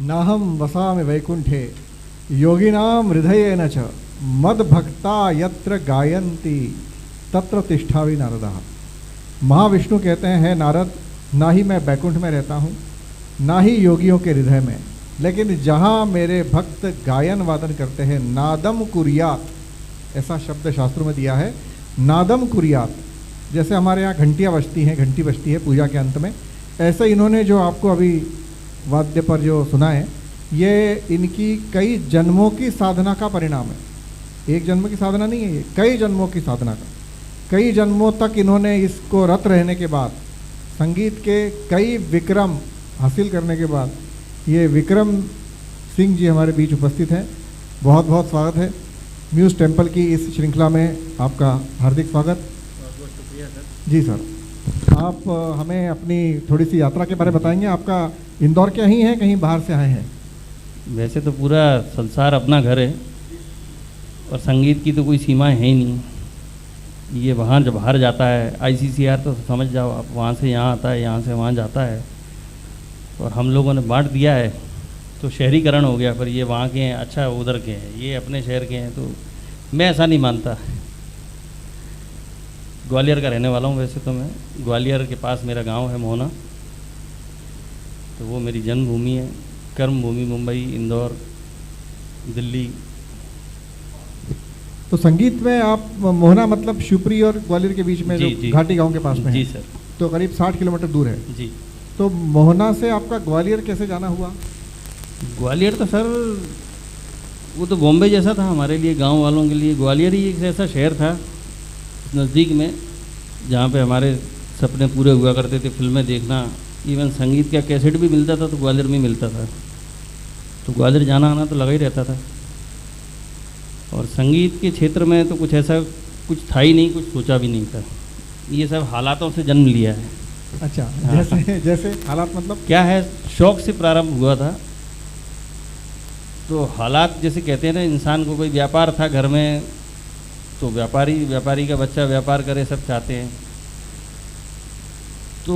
नाहम वसामि वैकुंठे योगिनाम हृदयेन च मद्भक्ता यत्र गायन्ति तत्र तिष्ठामि नारदः। महाविष्णु कहते हैं नारद, ना ही मैं बैकुंठ में रहता हूँ, ना ही योगियों के हृदय में, लेकिन जहाँ मेरे भक्त गायन वादन करते हैं, नादम कुर्यात, ऐसा शब्द शास्त्रों में दिया है, नादम कुर्यात। जैसे हमारे यहाँ घंटियाँ बजती हैं, घंटी बजती है पूजा के अंत में, ऐसे इन्होंने जो आपको अभी वाद्य पर जो सुना है, ये इनकी कई जन्मों की साधना का परिणाम है। एक जन्म की साधना नहीं है, ये कई जन्मों की साधना का। कई जन्मों तक इन्होंने इसको रत रहने के बाद, संगीत के कई विक्रम हासिल करने के बाद, ये विक्रम सिंह जी हमारे बीच उपस्थित हैं। बहुत बहुत स्वागत है म्यूज़ टेम्पल की इस श्रृंखला में, आपका हार्दिक स्वागत। बहुत बहुत शुक्रिया सर। जी सर, आप हमें अपनी थोड़ी सी यात्रा के बारे में बताएंगे। आपका इंदौर के ही हैं, कहीं बाहर से आए हैं? वैसे तो पूरा संसार अपना घर है और संगीत की तो कोई सीमाएं है ही नहीं। ये वहाँ जब बाहर जाता है, ICCR तो समझ जाओ आप, वहाँ से यहाँ आता है, यहाँ से वहाँ जाता है, और हम लोगों ने बांट दिया है तो शहरीकरण हो गया। पर ये वहाँ के हैं, अच्छा उधर के हैं, ये अपने शहर के हैं, तो मैं ऐसा नहीं मानता। ग्वालियर का रहने वाला हूँ वैसे तो मैं। ग्वालियर के पास मेरा गांव है मोहना, तो वो मेरी जन्मभूमि है। कर्मभूमि मुंबई, इंदौर, दिल्ली। तो संगीत में आप, मोहना मतलब शिवपुरी और ग्वालियर के बीच में, जो घाटी गांव के पास में जी है, सर, तो करीब 60 किलोमीटर दूर है जी। तो मोहना से आपका ग्वालियर कैसे जाना हुआ? ग्वालियर तो सर वो तो बॉम्बे जैसा था हमारे लिए, गांव वालों के लिए। ग्वालियर ही एक ऐसा शहर था नज़दीक में जहाँ पे हमारे सपने पूरे हुआ करते थे, फिल्में देखना, इवन संगीत का कैसेट भी मिलता था तो ग्वालियर में मिलता था। तो ग्वालियर जाना आना तो लगा ही रहता था। और संगीत के क्षेत्र में तो कुछ ऐसा कुछ था ही नहीं, कुछ सोचा भी नहीं था। ये सब हालातों से जन्म लिया है। अच्छा, जैसे जैसे हालात मतलब क्या है, शौक से प्रारंभ हुआ था। तो हालात जैसे कहते हैं ना, इंसान को कोई व्यापार था घर में, तो व्यापारी का बच्चा व्यापार करे, सब चाहते हैं। तो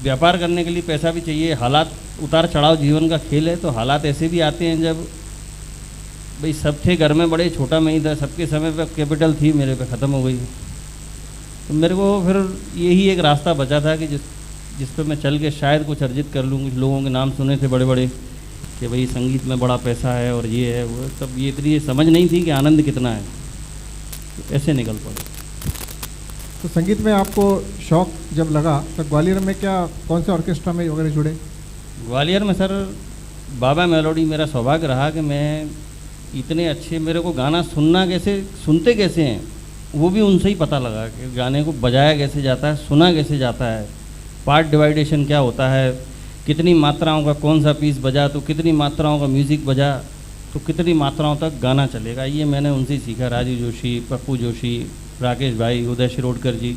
व्यापार करने के लिए पैसा भी चाहिए, हालात उतार चढ़ाव जीवन का खेल है। तो हालात ऐसे भी आते हैं जब भाई सब थे घर में, बड़े छोटा मैं ही था, सबके समय पे कैपिटल थी, मेरे पे ख़त्म हो गई। तो मेरे को फिर यही एक रास्ता बचा था कि जिस पे मैं चल के शायद कुछ अर्जित कर लूँ। कुछ लोगों के नाम सुने थे बड़े बड़े कि भाई संगीत में बड़ा पैसा है और ये है वो, तब ये इतनी समझ नहीं थी कि आनंद कितना है। तो ऐसे निकल पड़े। तो संगीत में आपको शौक जब लगा तो ग्वालियर में क्या, कौन से ऑर्केस्ट्रा में वगैरह जुड़े? ग्वालियर में सर बाबा मेलोडी मेरा सौभाग्य रहा कि मैं इतने अच्छे, मेरे को गाना सुनना कैसे, सुनते कैसे हैं वो भी उनसे ही पता लगा कि गाने को बजाया कैसे जाता है, सुना कैसे जाता है, पार्ट डिवाइडेशन क्या होता है, कितनी मात्राओं का कौन सा पीस बजा तो कितनी मात्राओं का म्यूज़िक बजा तो कितनी मात्राओं तक गाना चलेगा। ये मैंने उनसे ही सीखा। राजू जोशी, पप्पू जोशी, राकेश भाई, उदय शिरोडकर जी।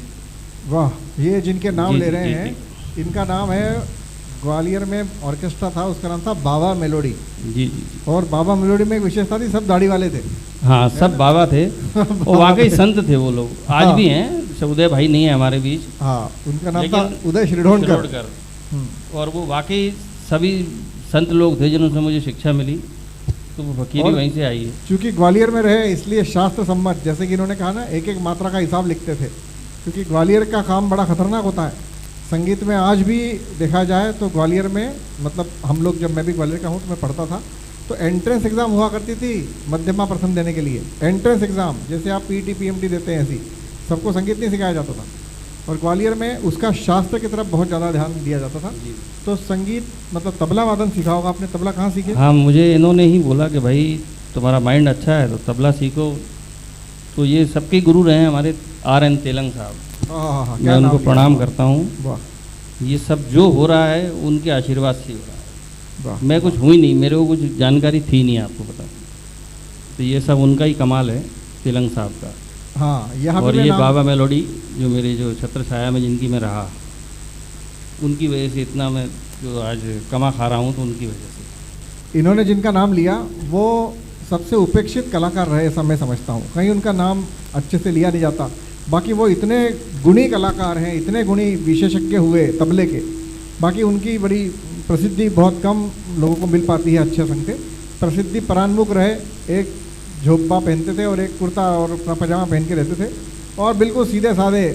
वाह, ये जिनके नाम ले रहे जी, हैं, इनका नाम है, ग्वालियर में ऑर्केस्ट्रा था, उसका नाम था बाबा मेलोडी। जी जी। और बाबा मेलोडी में एक विशेषता थी, सब दाढ़ी वाले थे। हाँ, सब बाबा थे और वाकई संत थे वो लोग। आज हाँ। भी हैं, उदय भाई नहीं है हमारे बीच। हाँ, उनका नाम था उदय शिरोडकर। और वो वाकई सभी संत लोग थे जिनसे मुझे शिक्षा मिली, तो वो फकीरी वहीं से आई है। चूँकि ग्वालियर में रहे इसलिए शास्त्र सम्मत, जैसे कि इन्होंने कहा ना, एक एक मात्रा का हिसाब लिखते थे, क्योंकि ग्वालियर का काम बड़ा खतरनाक होता है। संगीत में आज भी देखा जाए तो ग्वालियर में, मतलब हम लोग, जब मैं भी ग्वालियर का हूँ तो मैं पढ़ता था, तो एंट्रेंस एग्ज़ाम हुआ करती थी मध्यमा प्रथम देने के लिए। एंट्रेंस एग्ज़ाम जैसे आप PET PMT देते हैं, ऐसी सबको संगीत नहीं सिखाया जाता था। और ग्वालियर में उसका शास्त्र की तरफ बहुत ज़्यादा ध्यान दिया जाता था। तो संगीत मतलब तबला वादन सीखा होगा आपने, तबला कहाँ सीखे? हाँ, मुझे इन्होंने ही बोला कि भाई तुम्हारा माइंड अच्छा है तो तबला सीखो। तो ये सबके गुरु रहे हैं हमारे RN तेलंग साहब, मैं उनको प्रणाम करता हूँ। वाह, ये सब जो हो रहा है उनके आशीर्वाद से हो रहा है। मैं कुछ हुई नहीं, मेरे को कुछ जानकारी थी नहीं, आपको पता। तो ये सब उनका ही कमाल है, तेलंग साहब का। हाँ, यहाँ और ये बाबा मेलोडी जो मेरे जो छत्र छाया में जिनकी मैं रहा, उनकी वजह से इतना मैं जो आज कमा खा रहा हूँ, तो उनकी वजह से। इन्होंने जिनका नाम लिया वो सबसे उपेक्षित कलाकार रहे, ऐसा मैं समझता हूँ। कहीं उनका नाम अच्छे से लिया नहीं जाता। बाकी वो इतने गुणी कलाकार हैं, इतने गुणी विशेषज्ञ हुए तबले के, बाकी उनकी बड़ी प्रसिद्धि बहुत कम लोगों को मिल पाती है अच्छे संग से। प्रसिद्धि परान्मुख रहे, एक झोंपा पहनते थे और एक कुर्ता और अपना पजामा पहन के रहते थे, और बिल्कुल सीधे साधे,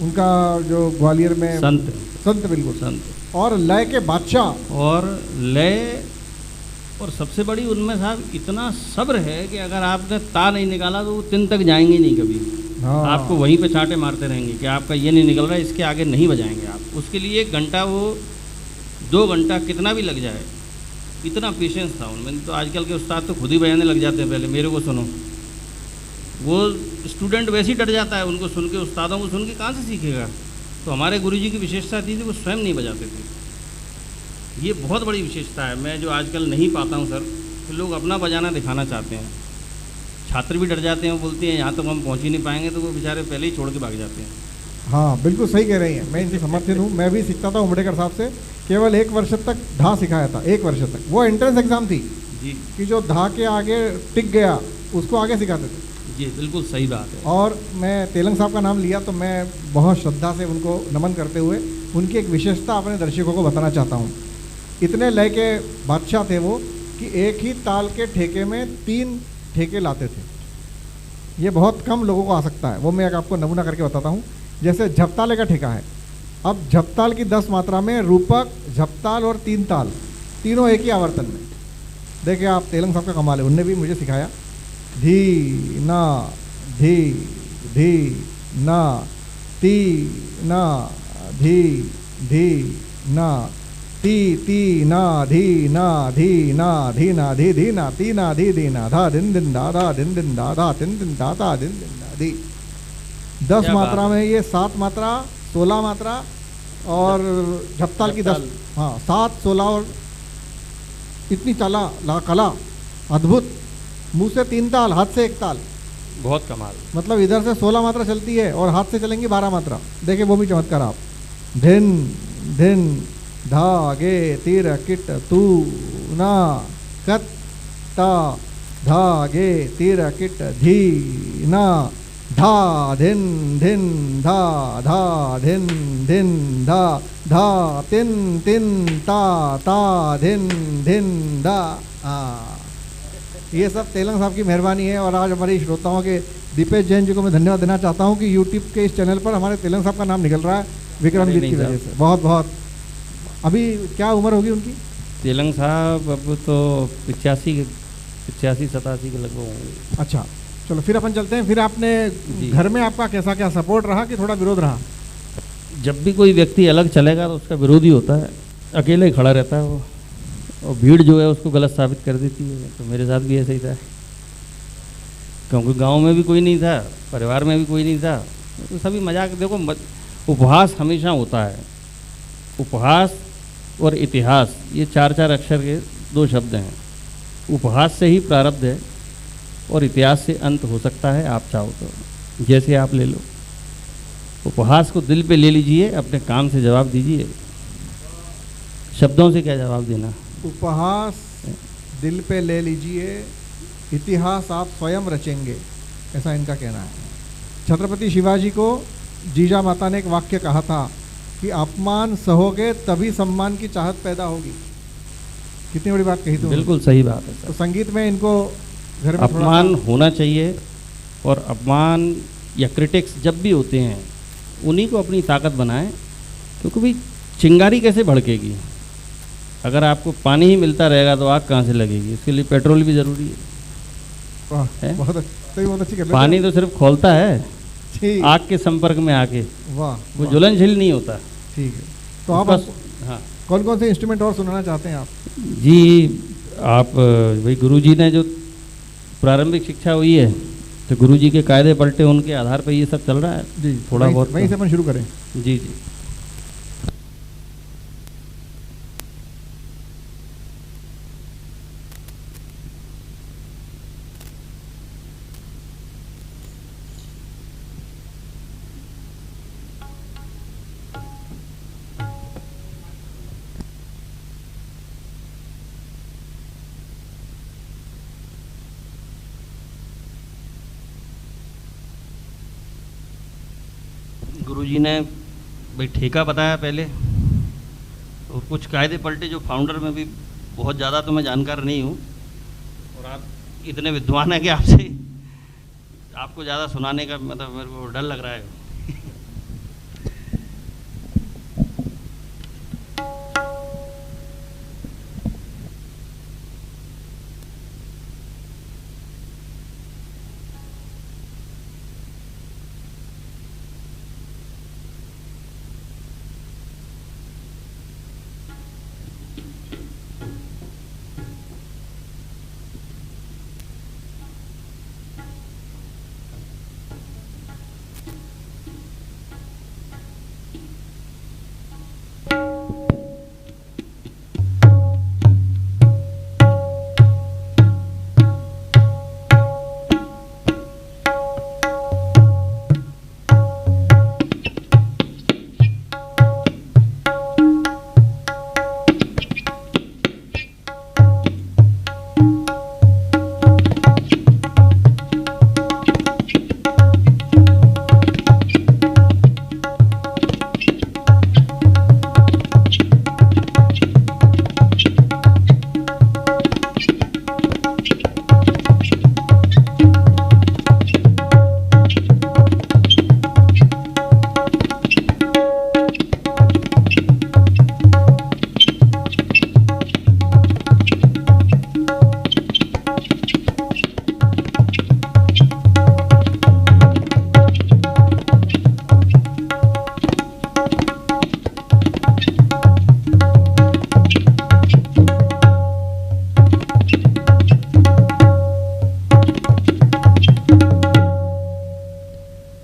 उनका जो ग्वालियर में संत बिल्कुल संत, और लय के बादशाह, और लय, और सबसे बड़ी उनमें साहब इतना सब्र है कि अगर आपने ता नहीं निकाला तो वो तिन तक जाएंगे नहीं कभी। हाँ। आपको वहीं पे चांटे मारते रहेंगे कि आपका ये नहीं निकल रहा है, इसके आगे नहीं बजाएंगे आप। उसके लिए 1 घंटा, वो 2 घंटा कितना भी लग जाए, इतना पेशेंस था उनमें। तो आजकल के उस्ताद तो खुद ही बजाने लग जाते हैं, पहले मेरे को सुनो, वो स्टूडेंट वैसे ही डर जाता है उनको सुन के, उस्तादों को सुन के कहाँ से सीखेगा। तो हमारे गुरुजी की विशेषता थी वो स्वयं नहीं बजाते थे, ये बहुत बड़ी विशेषता है। मैं जो आजकल नहीं पाता हूँ सर, कि लोग अपना बजाना दिखाना चाहते हैं, छात्र भी डर जाते हैं, वो बोलते हैं यहाँ तक हम पहुँच ही नहीं पाएंगे, तो वो बेचारे पहले ही छोड़ के भाग जाते हैं। हाँ बिल्कुल सही कह रही हैं, मैं इनसे समर्थित हूँ। मैं भी सीखता था उमड़ेकर साहब से, केवल 1 वर्ष तक धा सिखाया था, 1 वर्ष तक। वो एंट्रेंस एग्जाम थी जी, कि जो धा के आगे टिक गया उसको आगे सिखाते थे। जी बिल्कुल सही बात है। और मैं तेलंग साहब का नाम लिया तो मैं बहुत श्रद्धा से उनको नमन करते हुए उनकी एक विशेषता अपने दर्शकों को बताना चाहता हूँ। इतने लय के बादशाह थे वो कि एक ही ताल के ठेके में 3 ठेके लाते थे। ये बहुत कम लोगों को आ सकता है, वो मैं आपको नमूना करके बताता हूँ। जैसे झपताले का ठेका है, अब झपताल की 10 मात्रा में रूपक, झपताल और 3 ताल, तीनों एक ही आवर्तन में। देखिए आप, तेलंग साहब का कमाल है, उनने भी मुझे सिखाया। धी ना धी धी ना ती ना धी धी ना ती ती ना धी ना धी ना धी ना धी धी ना ती ना धी धी ना धा दिन दिन दा धा दिन दिन दा धा दिन दिन दा धा दिन दिन दा धी। 10 मात्रा में ये 7 मात्रा, 16 मात्रा, और झपताल की 10, हाँ 7, 16 और इतनी कला अद्भुत। मुंह से 3 ताल, हाथ से 1 ताल, बहुत कमाल। मतलब इधर से 16 मात्रा चलती है और हाथ से चलेंगी 12 मात्रा। देखिए वो भी चमत्कार आप। धिन धिन धा गे तीर किट तू ना कत ता धा गे तीर किट धी ना धा धिन धिन धा धा धिन धिन धा धा तिन तिन ता ता धिन धिन धा। ये सब तेलंग साहब की मेहरबानी है। और आज हमारे श्रोताओं के दीपेश जैन जी को मैं धन्यवाद देना चाहता हूँ कि यूट्यूब के इस चैनल पर हमारे तेलंग साहब का नाम निकल रहा है विक्रमजीत की वजह से। बहुत बहुत। अभी क्या उम्र होगी उनकी? तेलंग साहब अब तो 85-87 के लगभग होंगे। अच्छा चलो फिर अपन चलते हैं। फिर आपने घर में आपका कैसा क्या सपोर्ट रहा कि थोड़ा विरोध रहा? जब भी कोई व्यक्ति अलग चलेगा तो उसका विरोधी होता है, अकेले ही खड़ा रहता है वो, और भीड़ जो है उसको गलत साबित कर देती है। तो मेरे साथ भी ऐसा ही था, क्योंकि गांव में भी कोई नहीं था, परिवार में भी कोई नहीं था, तो सभी मजाक। देखो उपहास हमेशा होता है, उपहास और इतिहास, ये 4 अक्षर के 2 शब्द हैं। उपहास से ही प्रारब्ध है और इतिहास से अंत हो सकता है, आप चाहो तो। जैसे आप ले लो, उपहास को दिल पे ले लीजिए, अपने काम से जवाब दीजिए, शब्दों से क्या जवाब देना। उपहास दिल पे ले लीजिए, इतिहास आप स्वयं रचेंगे, ऐसा इनका कहना है। छत्रपति शिवाजी को जीजा माता ने एक वाक्य कहा था कि अपमान सहोगे तभी सम्मान की चाहत पैदा होगी। कितनी बड़ी बात कही तुमने। बिल्कुल सही बात है। तो संगीत में इनको घर में अपमान होना चाहिए, और अपमान या क्रिटिक्स जब भी होते हैं उन्हीं को अपनी ताकत बनाएं, क्योंकि भाई चिंगारी कैसे भड़केगी? अगर आपको पानी ही मिलता रहेगा तो आग कहाँ से लगेगी? इसके लिए पेट्रोल भी ज़रूरी है। बहुत अच्छी कर। पानी तो सिर्फ खोलता है आग के संपर्क में आके, वाह, वो ज्वलनशील नहीं होता। ठीक है। तो आप हाँ, कौन कौन से इंस्ट्रूमेंट और सुनाना चाहते हैं आप? जी आप भाई गुरुजी ने जो प्रारंभिक शिक्षा हुई है, तो गुरुजी के कायदे पलटे, उनके आधार पर ये सब चल रहा है। जी थोड़ा बहुत वहीं से अपन शुरू करें। जी जी। गुरुजी ने भाई ठेका बताया पहले, और कुछ कायदे पलटे जो फाउंडर में भी बहुत ज़्यादा तो मैं जानकार नहीं हूँ, और आप इतने विद्वान हैं कि आपसे आपको ज़्यादा सुनाने का मतलब मेरे को डर लग रहा है।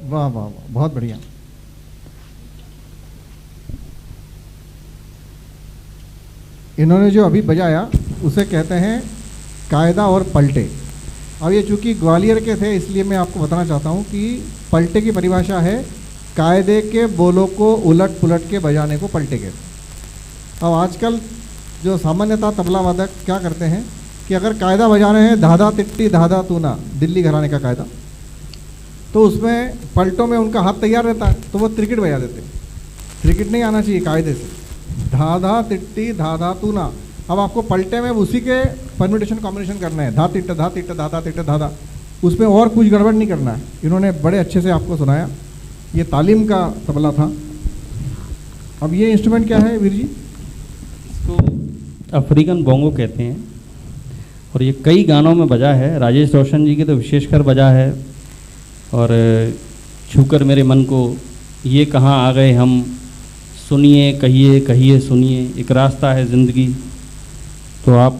वाह वाह वाह, बहुत बढ़िया। इन्होंने जो अभी बजाया उसे कहते हैं कायदा और पलटे। अब ये चूंकि ग्वालियर के थे इसलिए मैं आपको बताना चाहता हूँ कि पलटे की परिभाषा है कायदे के बोलों को उलट पुलट के बजाने को पलटे कहते। अब आजकल जो सामान्यतः तबला वादक क्या करते हैं कि अगर कायदा बजाने हैं धाधा तिट्टी धाधा तूना, दिल्ली घराने का कायदा, तो उसमें पलटों में उनका हाथ तैयार रहता है तो वो त्रिकेट बजा देते हैं। त्रिकेट नहीं आना चाहिए कायदे से, धाधा तिट्टी धाधा तूना। अब आपको पलटे में उसी के परम्यूटेशन कॉम्बिनेशन करना है, धा तिट्ट धाधा तिट्ट धाधा, उसमें और कुछ गड़बड़ नहीं करना है। इन्होंने बड़े अच्छे से आपको सुनाया। ये तालीम का तबला था। अब ये इंस्ट्रूमेंट क्या है वीर जी? इसको अफ्रीकन बोंगो कहते हैं और ये कई गानों में बजा है। राजेश रोशन जी के तो विशेषकर बजा है। और छूकर मेरे मन को, ये कहाँ आ गए हम, सुनिए कहिए कहिए सुनिए, एक रास्ता है ज़िंदगी। तो आप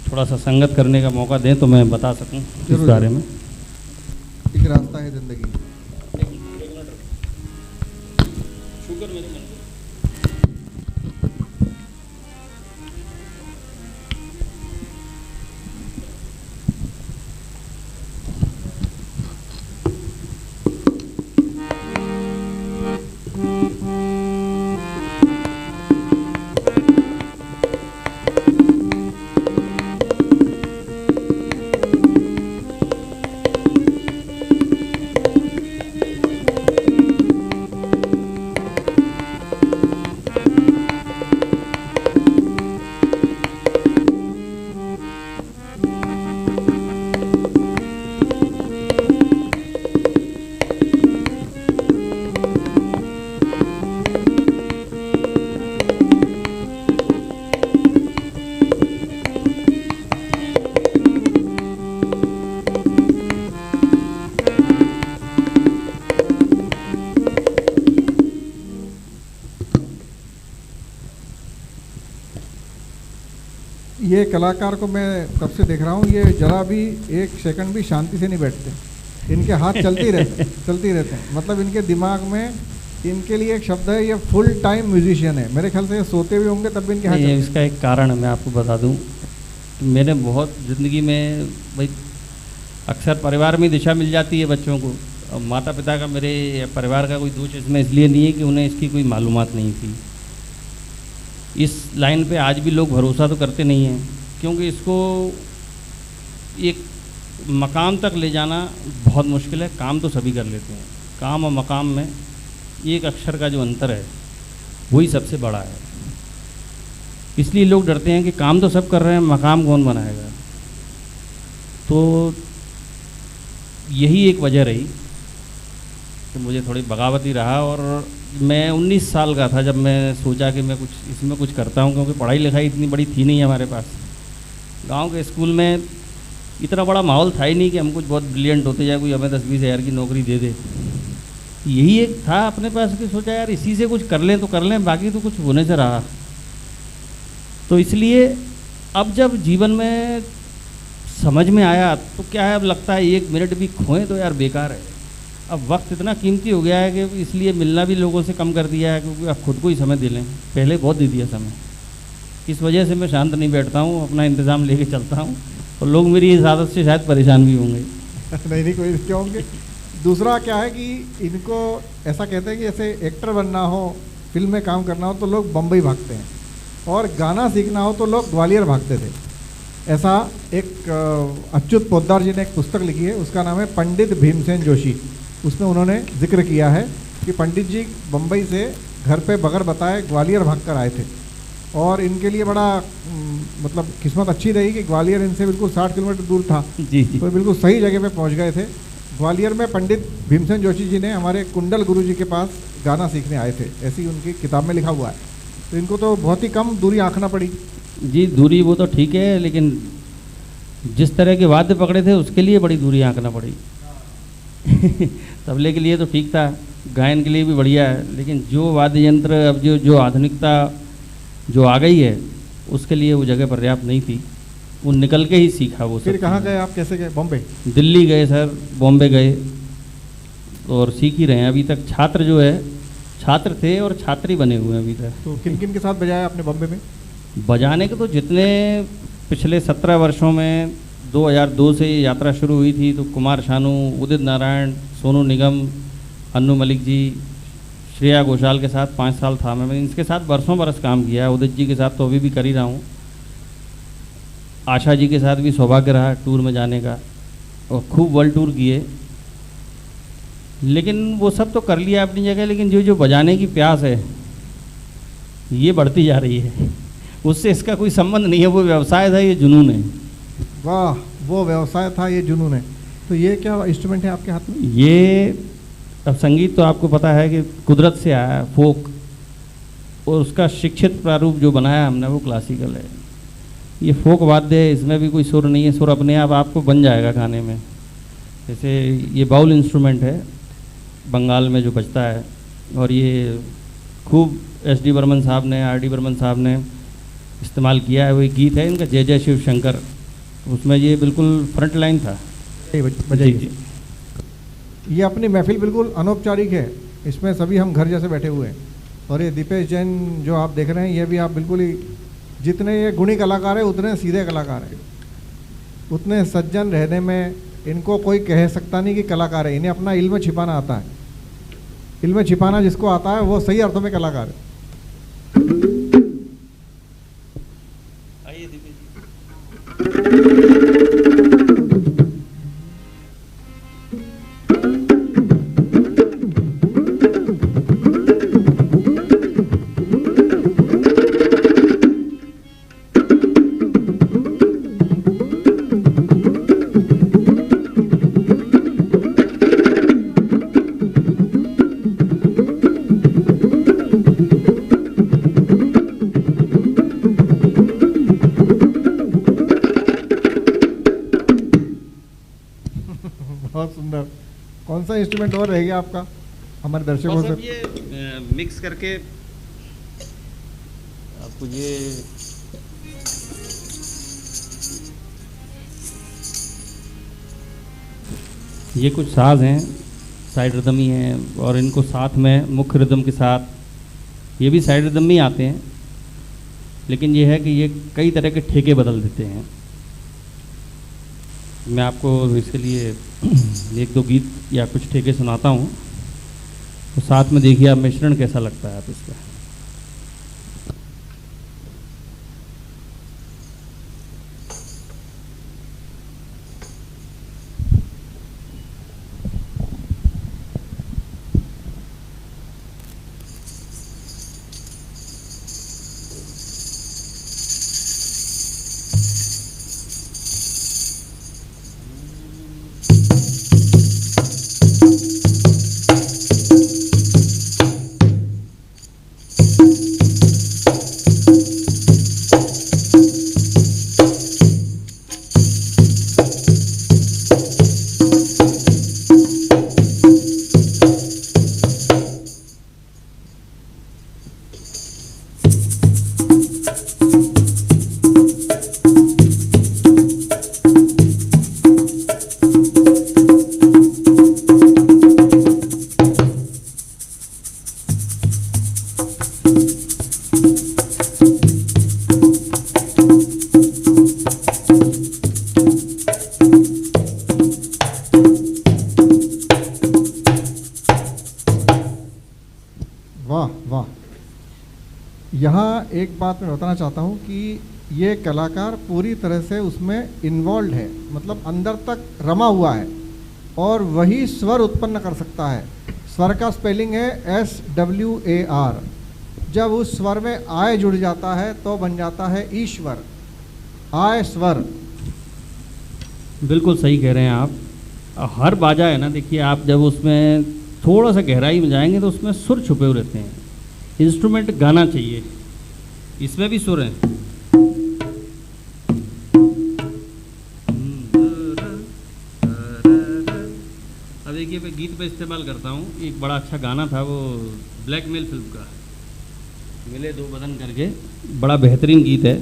थोड़ा सा संगत करने का मौका दें तो मैं बता सकूं इस बारे में। एक रास्ता है ज़िंदगी। छूकर मेरे मन को। ये कलाकार को मैं कब से देख रहा हूँ, ये जरा भी एक सेकंड भी शांति से नहीं बैठते। इनके हाथ चलते रहते हैं। मतलब इनके दिमाग में, इनके लिए एक शब्द है, ये फुल टाइम म्यूजिशियन है। मेरे ख्याल से ये सोते हुए होंगे तब भी इनके हाथ। इसका एक कारण मैं आपको बता दूं, मैंने बहुत ज़िंदगी में भाई अक्सर परिवार में दिशा मिल जाती है बच्चों को। अब माता पिता का, मेरे परिवार का कोई दोष इसमें इसलिए नहीं है कि उन्हें इसकी कोई मालूमात नहीं थी। इस लाइन पे आज भी लोग भरोसा तो करते नहीं हैं, क्योंकि इसको एक मकाम तक ले जाना बहुत मुश्किल है। काम तो सभी कर लेते हैं, काम और मकाम में एक अक्षर का जो अंतर है वही सबसे बड़ा है। इसलिए लोग डरते हैं कि काम तो सब कर रहे हैं, मकाम कौन बनाएगा। तो यही एक वजह रही कि मुझे थोड़ी बगावती रहा। और मैं 19 साल का था जब मैं सोचा कि मैं कुछ इसमें कुछ करता हूँ, क्योंकि पढ़ाई लिखाई इतनी बड़ी थी नहीं हमारे पास। गांव के स्कूल में इतना बड़ा माहौल था ही नहीं कि हम कुछ बहुत ब्रिलियंट होते जाए, कोई हमें 10-20 हज़ार की नौकरी दे दे। यही एक था अपने पास कि सोचा यार इसी से कुछ कर लें तो कर लें, बाकी तो कुछ होने से रहा। तो इसलिए अब जब जीवन में समझ में आया तो क्या है, अब लगता है 1 मिनट भी खोएं तो यार बेकार है। अब वक्त इतना कीमती हो गया है कि इसलिए मिलना भी लोगों से कम कर दिया है, क्योंकि अब खुद को ही समय दे लें। पहले बहुत दे दिया समय, इस वजह से मैं शांत नहीं बैठता हूँ, अपना इंतज़ाम लेके चलता हूँ। और लोग मेरी इस आदत से शायद परेशान भी होंगे। नहीं कोई क्यों होंगे। दूसरा क्या है कि इनको ऐसा कहते हैं कि ऐसे एक्टर बनना हो, फिल्म में काम करना हो तो लोग बम्बई भागते हैं, और गाना सीखना हो तो लोग ग्वालियर भागते थे। ऐसा एक अच्युत पोद्दार जी ने एक पुस्तक लिखी है, उसका नाम है पंडित भीमसेन जोशी। उसमें उन्होंने जिक्र किया है कि पंडित जी बम्बई से घर पे बगैर बताए ग्वालियर भाग कर आए थे, और इनके लिए बड़ा मतलब किस्मत अच्छी रही कि ग्वालियर इनसे बिल्कुल 60 किलोमीटर दूर था। जी जी। तो बिल्कुल सही जगह पे पहुंच गए थे। ग्वालियर में पंडित भीमसेन जोशी जी ने हमारे कुंडल गुरु जी के पास गाना सीखने आए थे, ऐसी उनकी किताब में लिखा हुआ है। तो इनको तो बहुत ही कम दूरी आंकना पड़ी। जी दूरी वो तो ठीक है, लेकिन जिस तरह के वाद्य पकड़े थे उसके लिए बड़ी दूरी आंकना पड़ी। तबले के लिए तो ठीक था, गायन के लिए भी बढ़िया है, लेकिन जो वाद्य यंत्र अब जो आधुनिकता जो आ गई है उसके लिए वो जगह पर्याप्त नहीं थी। वो निकल के ही सीखा वो। फिर कहाँ गए आप, कैसे गए? बॉम्बे? दिल्ली गए सर, बॉम्बे गए और सीख ही रहे हैं अभी तक। छात्र जो है, छात्र थे और छात्री बने हुए हैं अभी तक। तो किन किन के साथ बजाया आपने बॉम्बे में? बजाने के तो जितने पिछले 17 वर्षों में 2002 से ये यात्रा शुरू हुई थी, तो कुमार शानू, उदित नारायण, सोनू निगम, अन्नू मलिक जी, श्रेया घोषाल के साथ 5 साल था मैं इनके साथ बरसों बरस काम किया है। उदित जी के साथ तो अभी भी कर ही रहा हूँ। आशा जी के साथ भी सौभाग्य रहा टूर में जाने का, और खूब वर्ल्ड टूर किए। लेकिन वो सब तो कर लिया अपनी जगह, लेकिन जो बजाने की प्यास है ये बढ़ती जा रही है। उससे इसका कोई संबंध नहीं है, वो व्यवसाय था, ये जुनून है। वाह, वो व्यवसाय था, ये जुनून है। तो ये क्या इंस्ट्रूमेंट है आपके हाथ में? ये अब संगीत तो आपको पता है कि कुदरत से आया है, फोक, और उसका शिक्षित प्रारूप जो बनाया हमने वो क्लासिकल है। ये फोक वाद्य है, इसमें भी कोई सुर नहीं है, सुर अपने आप आपको बन जाएगा गाने में। जैसे ये बाउल इंस्ट्रूमेंट है, बंगाल में जो बजता है, और ये खूब SD बर्मन साहब ने, RD बर्मन साहब ने इस्तेमाल किया है। वही गीत है इनका जय जय शिव शंकर, उसमें ये बिल्कुल फ्रंट लाइन था। बजाइए। ये अपनी महफिल बिल्कुल अनौपचारिक है, इसमें सभी हम घर जैसे बैठे हुए हैं। और ये दीपेश जैन जो आप देख रहे हैं, ये भी आप बिल्कुल ही, जितने ये गुणी कलाकार है उतने सीधे कलाकार हैं, उतने सज्जन रहने में इनको कोई कह सकता नहीं कि कलाकार है। इन्हें अपना इल्म छिपाना आता है। इल्म छिपाना जिसको आता है वो सही अर्थों में कलाकार है। बहुत सुंदर। कौन सा इंस्ट्रूमेंट और रह गया आपका हमारे दर्शकों से? ये मिक्स करके आपको ये कुछ साज हैं, साइड रिदम ही हैं, और इनको साथ में मुख्य रिदम के साथ ये भी साइड रिदम में ही आते हैं। लेकिन ये है कि ये कई तरह के ठेके बदल देते हैं। मैं आपको इसके लिए 1-2 गीत या कुछ ठेके सुनाता हूँ, तो साथ में देखिए आप मिश्रण कैसा लगता है आप इसका। एक बात मैं बताना चाहता हूँ कि ये कलाकार पूरी तरह से उसमें इन्वॉल्व है, मतलब अंदर तक रमा हुआ है और वही स्वर उत्पन्न कर सकता है। स्वर का स्पेलिंग है SWAR। जब उस स्वर में आय जुड़ जाता है तो बन जाता है ईश्वर। आय स्वर। बिल्कुल सही कह रहे हैं आप। हर बाजा है ना, देखिए आप जब उसमें थोड़ा सा गहराई में जाएंगे तो उसमें सुर छुपे हुए रहते हैं। इंस्ट्रूमेंट गाना चाहिए, इसमें भी सुर हैं। अब देखिए मैं गीत पे इस्तेमाल करता हूँ। एक बड़ा अच्छा गाना था, वो ब्लैकमेल फिल्म का, मिले दो बदन करके, बड़ा बेहतरीन गीत है।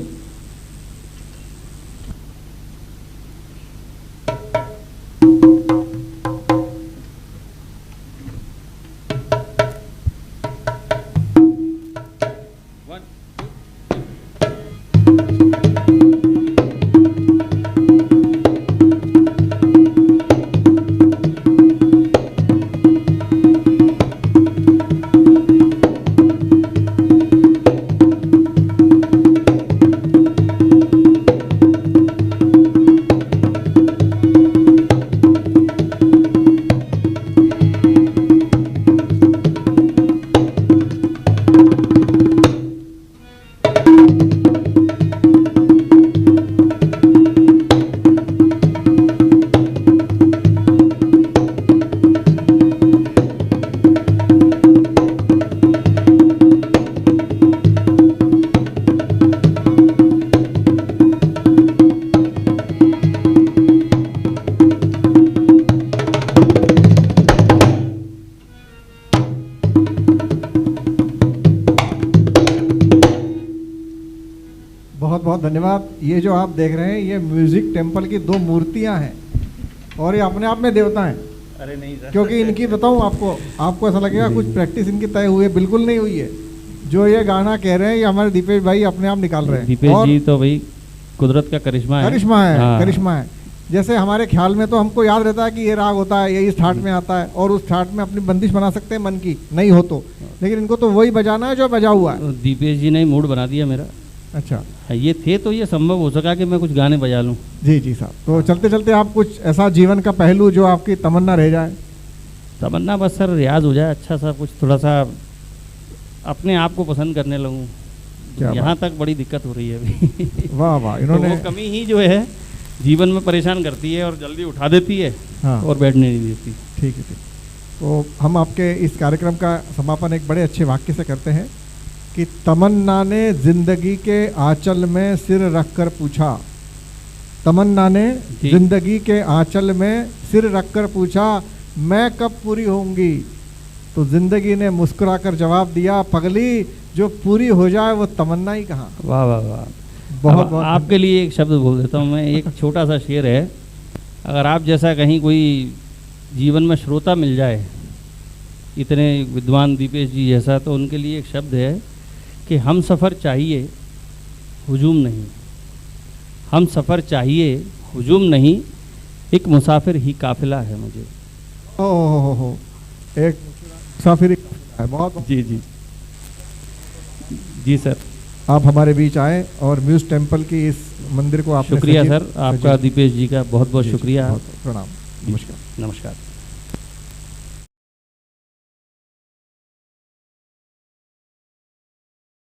बहुत बहुत धन्यवाद। ये जो आप देख रहे हैं ये म्यूजिक टेम्पल की 2 मूर्तियां हैं और ये अपने आप में देवता हैं। अरे नहीं सर, क्योंकि इनकी बताऊं आपको ऐसा लगेगा कुछ प्रैक्टिस इनकी तय हुई है, बिल्कुल नहीं हुई है। जो ये गाना कह रहे हैं ये हमारे दीपेश भाई अपने आप निकाल रहे हैं। दीपेश जी तो भाई कुदरत का करिश्मा है। हाँ। करिश्मा है। जैसे हमारे ख्याल में तो हमको याद रहता है कि ये राग होता है, ये इस ठाट में आता है और उस ठाट में अपनी बंदिश बना सकते हैं मन की, नहीं हो तो, लेकिन इनको तो वही बजाना है जो बजा हुआ है। दीपेश जी ने मूड बना दिया मेरा। अच्छा, ये थे तो ये संभव हो सका कि मैं कुछ गाने बजा लूं। जी जी साहब। तो चलते चलते आप कुछ ऐसा जीवन का पहलू जो आपकी तमन्ना रह जाए। तमन्ना बस सर रियाज हो जाए अच्छा सा, कुछ थोड़ा सा अपने आप को पसंद करने लगूं। यहाँ तक बड़ी दिक्कत हो रही है अभी। वाह वाह, इन्होंने तो वो कमी ही जो है जीवन में परेशान करती है और जल्दी उठा देती है। हाँ। और बैठने नहीं देती। ठीक है, ठीक। तो हम आपके इस कार्यक्रम का समापन एक बड़े अच्छे वाक्य से करते हैं कि तमन्ना ने जिंदगी के आंचल में सिर रखकर पूछा। तमन्ना ने जिंदगी के आंचल में सिर रखकर पूछा, मैं कब पूरी होंगी? तो जिंदगी ने मुस्कुराकर जवाब दिया, पगली जो पूरी हो जाए वो तमन्ना ही कहाँ। वाह वाह वाह। बहुत बहुत आपके लिए एक शब्द बोल देता हूँ मैं। एक छोटा सा शेर है, अगर आप जैसा कहीं कोई जीवन में श्रोता मिल जाए इतने विद्वान दीपेश जी जैसा, तो उनके लिए एक शब्द है कि हम सफ़र चाहिए हुजूम नहीं। हम सफ़र चाहिए हुजूम नहीं, एक मुसाफिर ही काफिला है मुझे। ओहो, एक मुसाफिर है। बहुत जी जी जी सर, आप हमारे बीच आए और म्यूज टेम्पल की इस मंदिर को आपने शुक्रिया सर आपका, दीपेश जी का बहुत बहुत शुक्रिया। प्रणाम, नमस्कार। नमस्कार।